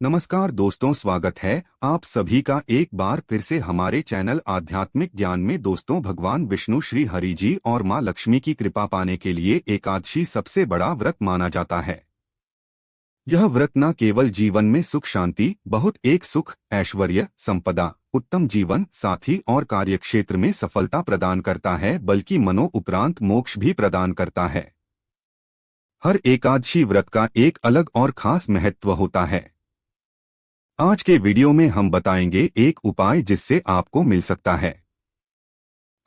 नमस्कार दोस्तों, स्वागत है आप सभी का एक बार फिर से हमारे चैनल आध्यात्मिक ज्ञान में। दोस्तों, भगवान विष्णु, श्री हरि जी और माँ लक्ष्मी की कृपा पाने के लिए एकादशी सबसे बड़ा व्रत माना जाता है। यह व्रत न केवल जीवन में सुख शांति, बहुत एक सुख, ऐश्वर्य, संपदा, उत्तम जीवन साथी और कार्यक्षेत्र में सफलता प्रदान करता है, बल्कि मनो उपरांत मोक्ष भी प्रदान करता है। हर एकादशी व्रत का एक अलग और खास महत्व होता है। आज के वीडियो में हम बताएंगे एक उपाय जिससे आपको मिल सकता है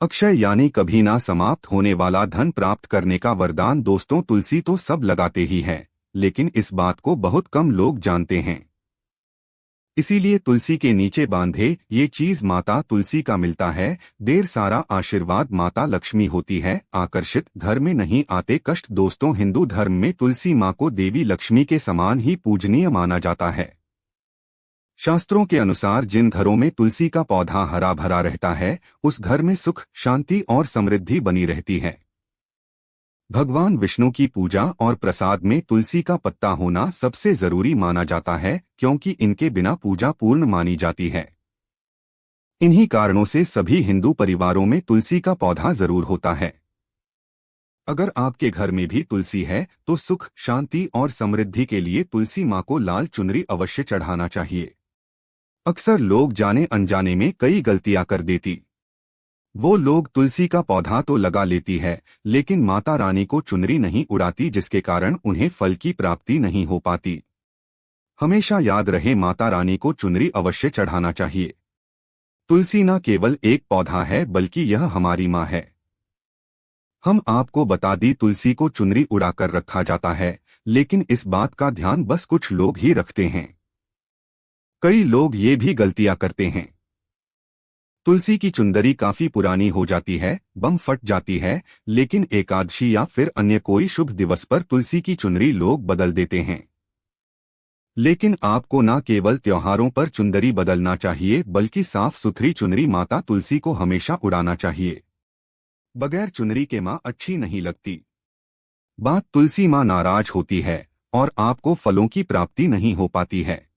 अक्षय, यानी कभी ना समाप्त होने वाला धन प्राप्त करने का वरदान। दोस्तों, तुलसी तो सब लगाते ही हैं, लेकिन इस बात को बहुत कम लोग जानते हैं। इसीलिए तुलसी के नीचे बांधे ये चीज माता तुलसी का मिलता है। देर सारा आशीर्वाद माता लक्ष्मी होती है, आकर्षित घर में नहीं आते कष्ट। दोस्तों, हिंदू धर्म में तुलसी माँ को देवी लक्ष्मी के समान ही पूजनीय माना जाता है। शास्त्रों के अनुसार जिन घरों में तुलसी का पौधा हरा भरा रहता है, उस घर में सुख, शांति और समृद्धि बनी रहती है। भगवान विष्णु की पूजा और प्रसाद में तुलसी का पत्ता होना सबसे जरूरी माना जाता है, क्योंकि इनके बिना पूजा पूर्ण मानी जाती है। इन्हीं कारणों से सभी हिंदू परिवारों में तुलसी का पौधा जरूर होता है। अगर आपके घर में भी तुलसी है तो सुख, शांति और समृद्धि के लिए तुलसी माँ को लाल चुनरी अवश्य चढ़ाना चाहिए। अक्सर लोग जाने अनजाने में कई गलतियां कर देती। वो लोग तुलसी का पौधा तो लगा लेती है, लेकिन माता रानी को चुनरी नहीं उड़ाती, जिसके कारण उन्हें फल की प्राप्ति नहीं हो पाती। हमेशा याद रहे, माता रानी को चुनरी अवश्य चढ़ाना चाहिए। तुलसी न केवल एक पौधा है, बल्कि यह हमारी माँ है। हम आपको बता दी, तुलसी को चुनरी उड़ाकर रखा जाता है, लेकिन इस बात का ध्यान बस कुछ लोग ही रखते हैं। कई लोग ये भी गलतियां करते हैं। तुलसी की चुंदरी काफी पुरानी हो जाती है, बम फट जाती है, लेकिन एकादशी या फिर अन्य कोई शुभ दिवस पर तुलसी की चुनरी लोग बदल देते हैं। लेकिन आपको न केवल त्योहारों पर चुंदरी बदलना चाहिए, बल्कि साफ सुथरी चुनरी माता तुलसी को हमेशा उड़ाना चाहिए। बगैर चुनरी के माँ अच्छी नहीं लगती। बात तुलसी माँ नाराज होती है और आपको फलों की प्राप्ति नहीं हो पाती है।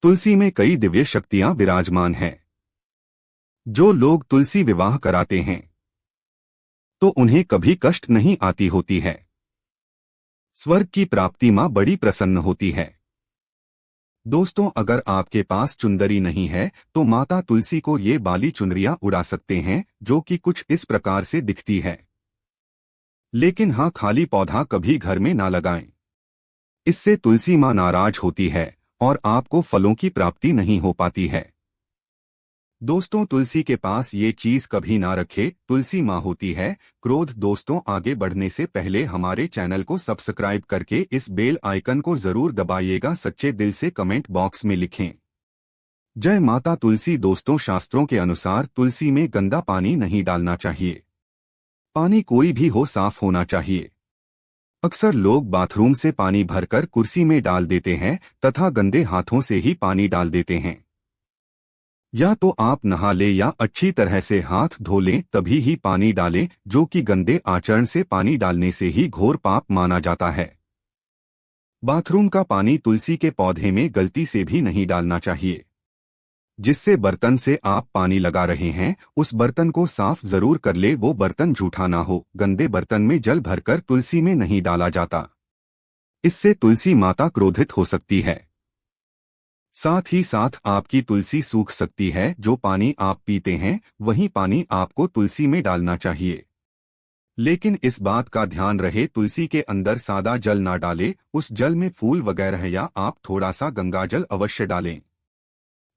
तुलसी में कई दिव्य शक्तियां विराजमान हैं। जो लोग तुलसी विवाह कराते हैं तो उन्हें कभी कष्ट नहीं आती होती है। स्वर्ग की प्राप्ति मां बड़ी प्रसन्न होती है। दोस्तों, अगर आपके पास चुंदरी नहीं है तो माता तुलसी को ये बाली चुनरियां उड़ा सकते हैं, जो कि कुछ इस प्रकार से दिखती है। लेकिन हाँ, खाली पौधा कभी घर में ना लगाएं। इससे तुलसी मां नाराज होती है और आपको फलों की प्राप्ति नहीं हो पाती है। दोस्तों, तुलसी के पास ये चीज कभी ना रखे, तुलसी माँ होती है क्रोध। दोस्तों, आगे बढ़ने से पहले हमारे चैनल को सब्सक्राइब करके इस बेल आइकन को जरूर दबाइएगा। सच्चे दिल से कमेंट बॉक्स में लिखें, जय माता तुलसी। दोस्तों, शास्त्रों के अनुसार तुलसी में गंदा पानी नहीं डालना चाहिए। पानी कोई भी हो, साफ होना चाहिए। अक्सर लोग बाथरूम से पानी भरकर कुर्सी में डाल देते हैं तथा गंदे हाथों से ही पानी डाल देते हैं। या तो आप नहा लें या अच्छी तरह से हाथ धो लें, तभी ही पानी डालें, जो कि गंदे आचरण से पानी डालने से ही घोर पाप माना जाता है। बाथरूम का पानी तुलसी के पौधे में गलती से भी नहीं डालना चाहिए। जिससे बर्तन से आप पानी लगा रहे हैं, उस बर्तन को साफ जरूर कर ले, वो बर्तन जूठा ना हो। गंदे बर्तन में जल भरकर तुलसी में नहीं डाला जाता। इससे तुलसी माता क्रोधित हो सकती है। साथ ही साथ आपकी तुलसी सूख सकती है। जो पानी आप पीते हैं, वही पानी आपको तुलसी में डालना चाहिए। लेकिन इस बात का ध्यान रहे, तुलसी के अंदर सादा जल ना डालें। उस जल में फूल वगैरह या आप थोड़ा सा गंगाजल अवश्य डालें।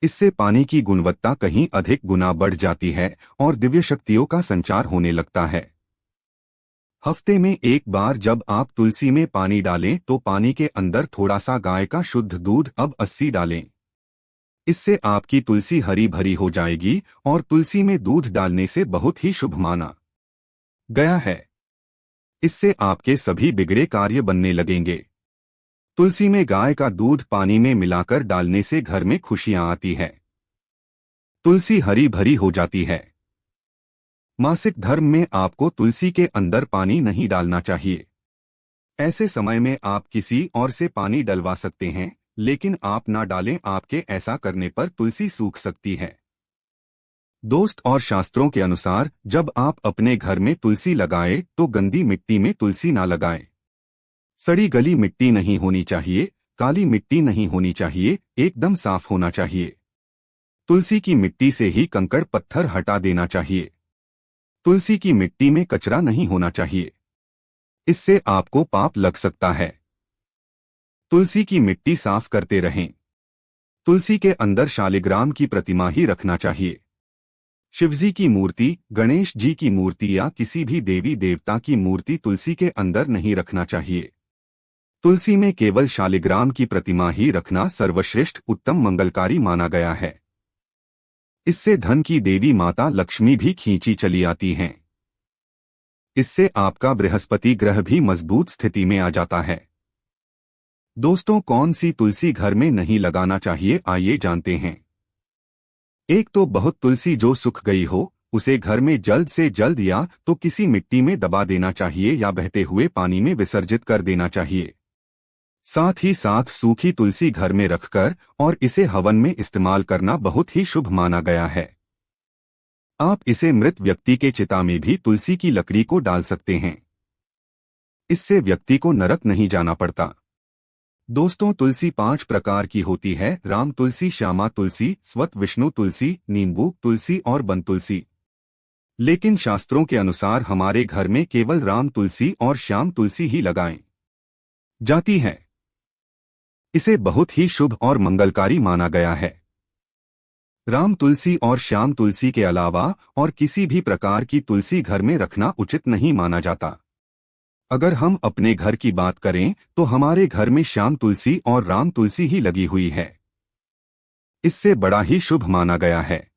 इससे पानी की गुणवत्ता कहीं अधिक गुना बढ़ जाती है और दिव्य शक्तियों का संचार होने लगता है। हफ्ते में एक बार जब आप तुलसी में पानी डालें तो पानी के अंदर थोड़ा सा गाय का शुद्ध दूध अब 80 डालें। इससे आपकी तुलसी हरी भरी हो जाएगी और तुलसी में दूध डालने से बहुत ही शुभ माना गया है। इससे आपके सभी बिगड़े कार्य बनने लगेंगे। तुलसी में गाय का दूध पानी में मिलाकर डालने से घर में खुशियां आती है। तुलसी हरी भरी हो जाती है। मासिक धर्म में आपको तुलसी के अंदर पानी नहीं डालना चाहिए। ऐसे समय में आप किसी और से पानी डलवा सकते हैं, लेकिन आप ना डालें, आपके ऐसा करने पर तुलसी सूख सकती है। दोस्त और शास्त्रों के अनुसार जब आप अपने घर में तुलसी लगाएं तो गंदी मिट्टी में तुलसी ना लगाएं। सड़ी गली मिट्टी नहीं होनी चाहिए, काली मिट्टी नहीं होनी चाहिए, एकदम साफ होना चाहिए। तुलसी की मिट्टी से ही कंकड़ पत्थर हटा देना चाहिए। तुलसी की मिट्टी में कचरा नहीं होना चाहिए, इससे आपको पाप लग सकता है। तुलसी की मिट्टी साफ करते रहें। तुलसी के अंदर शालिग्राम की प्रतिमा ही रखना चाहिए। शिवजी की मूर्ति, गणेश जी की मूर्ति या किसी भी देवी देवता की मूर्ति तुलसी के अंदर नहीं रखना चाहिए। तुलसी में केवल शालिग्राम की प्रतिमा ही रखना सर्वश्रेष्ठ उत्तम मंगलकारी माना गया है। इससे धन की देवी माता लक्ष्मी भी खींची चली आती हैं। इससे आपका बृहस्पति ग्रह भी मजबूत स्थिति में आ जाता है। दोस्तों, कौन सी तुलसी घर में नहीं लगाना चाहिए, आइए जानते हैं। एक तो बहुत तुलसी जो सूख गई हो, उसे घर में जल्द से जल्द या तो किसी मिट्टी में दबा देना चाहिए या बहते हुए पानी में विसर्जित कर देना चाहिए। साथ ही साथ सूखी तुलसी घर में रखकर और इसे हवन में इस्तेमाल करना बहुत ही शुभ माना गया है। आप इसे मृत व्यक्ति के चिता में भी तुलसी की लकड़ी को डाल सकते हैं। इससे व्यक्ति को नरक नहीं जाना पड़ता। दोस्तों, तुलसी 5 प्रकार की होती है: राम तुलसी, श्यामा तुलसी, स्वत विष्णु तुलसी, नींबू तुलसी और वन तुलसी। लेकिन शास्त्रों के अनुसार हमारे घर में केवल राम तुलसी और श्याम तुलसी ही लगाएं जाती है। इसे बहुत ही शुभ और मंगलकारी माना गया है। राम तुलसी और श्याम तुलसी के अलावा और किसी भी प्रकार की तुलसी घर में रखना उचित नहीं माना जाता। अगर हम अपने घर की बात करें तो हमारे घर में श्याम तुलसी और राम तुलसी ही लगी हुई है। इससे बड़ा ही शुभ माना गया है।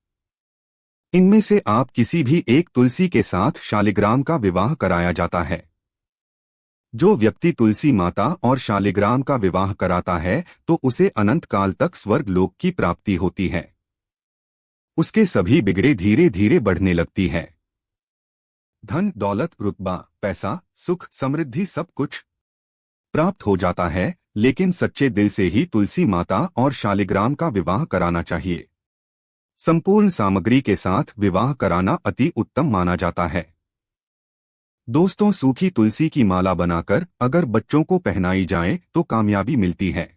इनमें से आप किसी भी एक तुलसी के साथ शालिग्राम का विवाह कराया जाता है। जो व्यक्ति तुलसी माता और शालिग्राम का विवाह कराता है तो उसे अनंत काल तक स्वर्ग लोक की प्राप्ति होती है। उसके सभी बिगड़े धीरे धीरे बढ़ने लगती है। धन, दौलत, रुतबा, पैसा, सुख, समृद्धि सब कुछ प्राप्त हो जाता है। लेकिन सच्चे दिल से ही तुलसी माता और शालिग्राम का विवाह कराना चाहिए। संपूर्ण सामग्री के साथ विवाह कराना अति उत्तम माना जाता है। दोस्तों, सूखी तुलसी की माला बनाकर अगर बच्चों को पहनाई जाए तो कामयाबी मिलती है।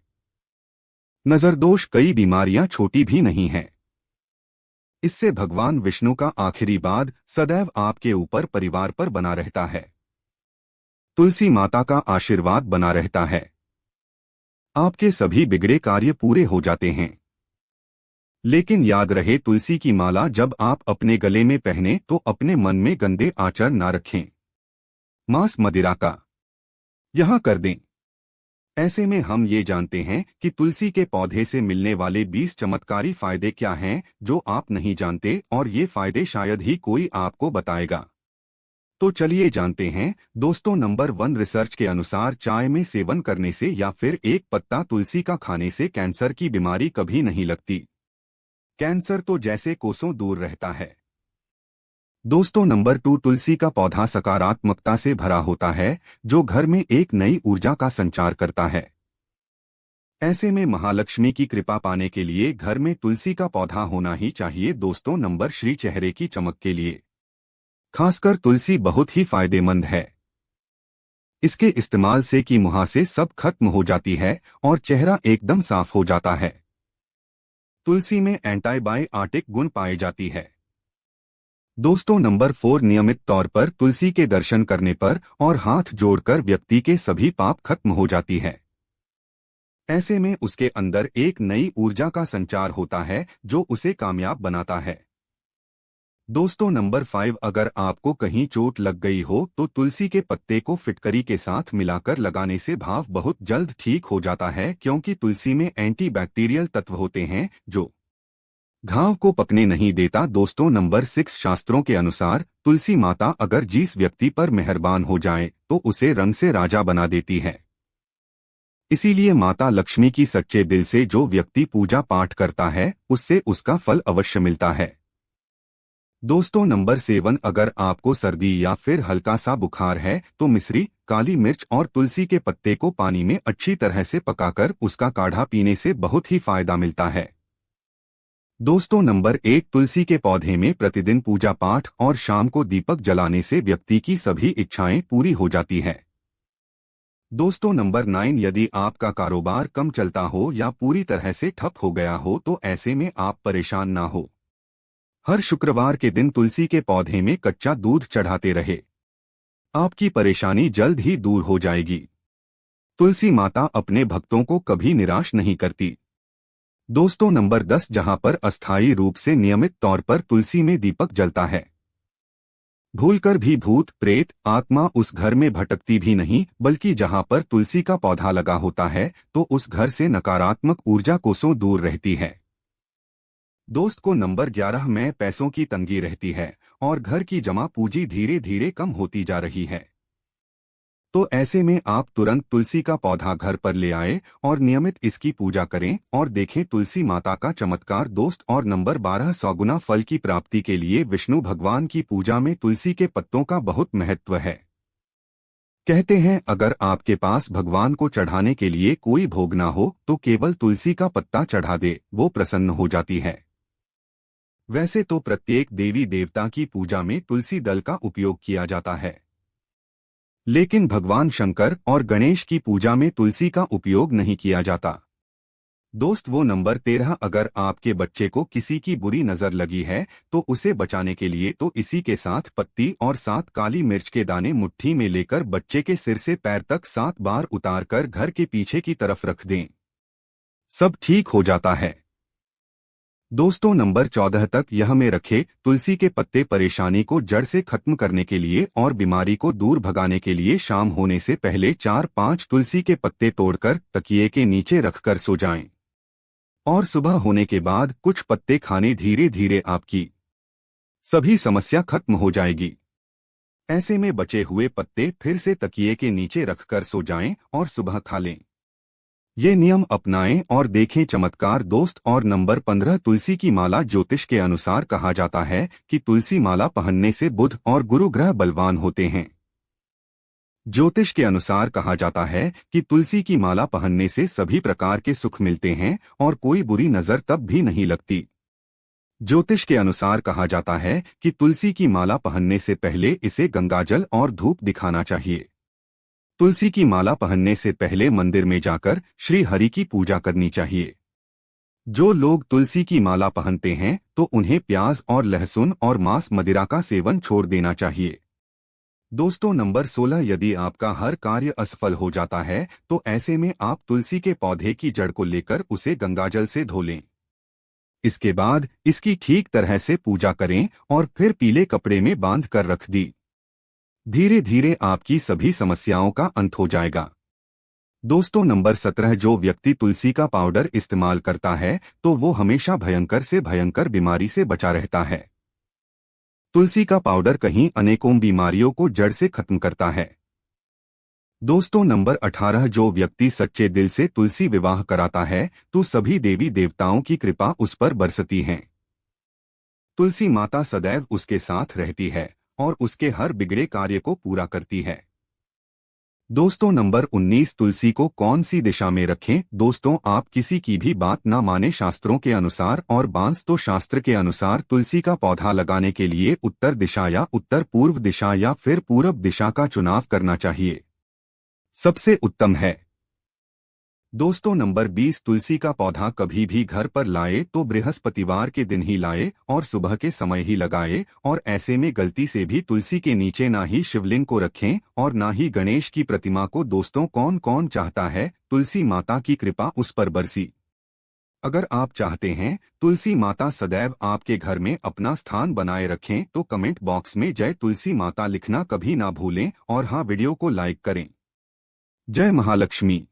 नजरदोष, कई बीमारियां छोटी भी नहीं हैं। इससे भगवान विष्णु का आशीर्वाद सदैव आपके ऊपर, परिवार पर बना रहता है। तुलसी माता का आशीर्वाद बना रहता है। आपके सभी बिगड़े कार्य पूरे हो जाते हैं। लेकिन याद रहे, तुलसी की माला जब आप अपने गले में पहने तो अपने मन में गंदे आचरण ना रखें। मांस मदिरा का यहां कर दें। ऐसे में हम ये जानते हैं कि तुलसी के पौधे से मिलने वाले 20 चमत्कारी फायदे क्या हैं जो आप नहीं जानते, और ये फायदे शायद ही कोई आपको बताएगा। तो चलिए जानते हैं। दोस्तों, नंबर 1, रिसर्च के अनुसार चाय में सेवन करने से या फिर एक पत्ता तुलसी का खाने से कैंसर की बीमारी कभी नहीं लगती। कैंसर तो जैसे कोसों दूर रहता है। दोस्तों, नंबर 2, तुलसी का पौधा सकारात्मकता से भरा होता है, जो घर में एक नई ऊर्जा का संचार करता है। ऐसे में महालक्ष्मी की कृपा पाने के लिए घर में तुलसी का पौधा होना ही चाहिए। दोस्तों, नंबर 3, चेहरे की चमक के लिए खासकर तुलसी बहुत ही फायदेमंद है। इसके इस्तेमाल से की मुहासे सब खत्म हो जाती है और चेहरा एकदम साफ हो जाता है। तुलसी में एंटीबायोटिक गुण पाए जाती है। दोस्तों, नंबर 4, नियमित तौर पर तुलसी के दर्शन करने पर और हाथ जोड़कर व्यक्ति के सभी पाप खत्म हो जाती है। ऐसे में उसके अंदर एक नई ऊर्जा का संचार होता है जो उसे कामयाब बनाता है। दोस्तों, नंबर 5, अगर आपको कहीं चोट लग गई हो तो तुलसी के पत्ते को फिटकरी के साथ मिलाकर लगाने से घाव बहुत जल्द ठीक हो जाता है, क्योंकि तुलसी में एंटीबैक्टीरियल तत्व होते हैं जो घाव को पकने नहीं देता। दोस्तों, नंबर 6, शास्त्रों के अनुसार तुलसी माता अगर जिस व्यक्ति पर मेहरबान हो जाए तो उसे रंग से राजा बना देती है। इसीलिए माता लक्ष्मी की सच्चे दिल से जो व्यक्ति पूजा पाठ करता है उससे उसका फल अवश्य मिलता है। दोस्तों नंबर 7, अगर आपको सर्दी या फिर हल्का सा बुखार है तो मिश्री, काली मिर्च और तुलसी के पत्ते को पानी में अच्छी तरह से पकाकर उसका काढ़ा पीने से बहुत ही फायदा मिलता है। दोस्तों नंबर 8, तुलसी के पौधे में प्रतिदिन पूजा पाठ और शाम को दीपक जलाने से व्यक्ति की सभी इच्छाएं पूरी हो जाती हैं। दोस्तों नंबर 9, यदि आपका कारोबार कम चलता हो या पूरी तरह से ठप हो गया हो तो ऐसे में आप परेशान ना हो। हर शुक्रवार के दिन तुलसी के पौधे में कच्चा दूध चढ़ाते रहे, आपकी परेशानी जल्द ही दूर हो जाएगी। तुलसी माता अपने भक्तों को कभी निराश नहीं करती। दोस्तों नंबर 10, जहां पर अस्थायी रूप से नियमित तौर पर तुलसी में दीपक जलता है, भूलकर भी भूत प्रेत आत्मा उस घर में भटकती भी नहीं, बल्कि जहां पर तुलसी का पौधा लगा होता है तो उस घर से नकारात्मक ऊर्जा कोसों दूर रहती है। दोस्त को नंबर 11 में पैसों की तंगी रहती है और घर की जमा पूंजी धीरे धीरे कम होती जा रही है, तो ऐसे में आप तुरंत तुलसी का पौधा घर पर ले आए और नियमित इसकी पूजा करें और देखें तुलसी माता का चमत्कार। दोस्त और नंबर 12, 100 गुना फल की प्राप्ति के लिए विष्णु भगवान की पूजा में तुलसी के पत्तों का बहुत महत्व है। कहते हैं अगर आपके पास भगवान को चढ़ाने के लिए कोई भोग ना हो तो केवल तुलसी का पत्ता चढ़ा दे, वो प्रसन्न हो जाती है। वैसे तो प्रत्येक देवी देवता की पूजा में तुलसी दल का उपयोग किया जाता है, लेकिन भगवान शंकर और गणेश की पूजा में तुलसी का उपयोग नहीं किया जाता। दोस्त वो नंबर 13, अगर आपके बच्चे को किसी की बुरी नजर लगी है तो उसे बचाने के लिए तो इसी के साथ पत्ती और 7 काली मिर्च के दाने मुट्ठी में लेकर बच्चे के सिर से पैर तक 7 बार उतारकर घर के पीछे की तरफ रख दें, सब ठीक हो जाता है। दोस्तों नंबर 14 तक यह में रखे तुलसी के पत्ते परेशानी को जड़ से खत्म करने के लिए और बीमारी को दूर भगाने के लिए शाम होने से पहले 4-5 तुलसी के पत्ते तोड़कर तकिए के नीचे रखकर सो जाएं और सुबह होने के बाद कुछ पत्ते खाने धीरे धीरे आपकी सभी समस्या खत्म हो जाएगी। ऐसे में बचे हुए पत्ते फिर से तकिए के नीचे रखकर सो जाएं और सुबह खा लें। ये नियम अपनाएं और देखें चमत्कार। दोस्त और नंबर 15, तुलसी की माला ज्योतिष के अनुसार कहा जाता है कि तुलसी माला पहनने से बुध और गुरु ग्रह बलवान होते हैं। ज्योतिष के अनुसार कहा जाता है कि तुलसी की माला पहनने से सभी प्रकार के सुख मिलते हैं और कोई बुरी नजर तब भी नहीं लगती। ज्योतिष के अनुसार कहा जाता है कि तुलसी की माला पहनने से पहले इसे गंगाजल और धूप दिखाना चाहिए। तुलसी की माला पहनने से पहले मंदिर में जाकर श्री हरि की पूजा करनी चाहिए। जो लोग तुलसी की माला पहनते हैं तो उन्हें प्याज और लहसुन और मांस मदिरा का सेवन छोड़ देना चाहिए। दोस्तों नंबर 16, यदि आपका हर कार्य असफल हो जाता है तो ऐसे में आप तुलसी के पौधे की जड़ को लेकर उसे गंगाजल से धो लें। इसके बाद इसकी ठीक तरह से पूजा करें और फिर पीले कपड़े में बांध कर रख दी। धीरे धीरे आपकी सभी समस्याओं का अंत हो जाएगा। दोस्तों नंबर 17, जो व्यक्ति तुलसी का पाउडर इस्तेमाल करता है तो वो हमेशा भयंकर से भयंकर बीमारी से बचा रहता है। तुलसी का पाउडर कहीं अनेकों बीमारियों को जड़ से खत्म करता है। दोस्तों नंबर 18, जो व्यक्ति सच्चे दिल से तुलसी विवाह कराता है तो सभी देवी देवताओं की कृपा उस पर बरसती है। तुलसी माता सदैव उसके साथ रहती है और उसके हर बिगड़े कार्य को पूरा करती है। दोस्तों नंबर 19, तुलसी को कौन सी दिशा में रखें। दोस्तों आप किसी की भी बात ना माने शास्त्रों के अनुसार और बांस तो शास्त्र के अनुसार तुलसी का पौधा लगाने के लिए उत्तर दिशा या उत्तर पूर्व दिशा या फिर पूरब दिशा का चुनाव करना चाहिए, सबसे उत्तम है। दोस्तों नंबर 20, तुलसी का पौधा कभी भी घर पर लाए तो बृहस्पतिवार के दिन ही लाए और सुबह के समय ही लगाए और ऐसे में गलती से भी तुलसी के नीचे ना ही शिवलिंग को रखें और ना ही गणेश की प्रतिमा को। दोस्तों कौन कौन चाहता है तुलसी माता की कृपा उस पर बरसी। अगर आप चाहते हैं तुलसी माता सदैव आपके घर में अपना स्थान बनाए रखें तो कमेंट बॉक्स में जय तुलसी माता लिखना कभी ना भूलें और हाँ वीडियो को लाइक करें। जय महालक्ष्मी।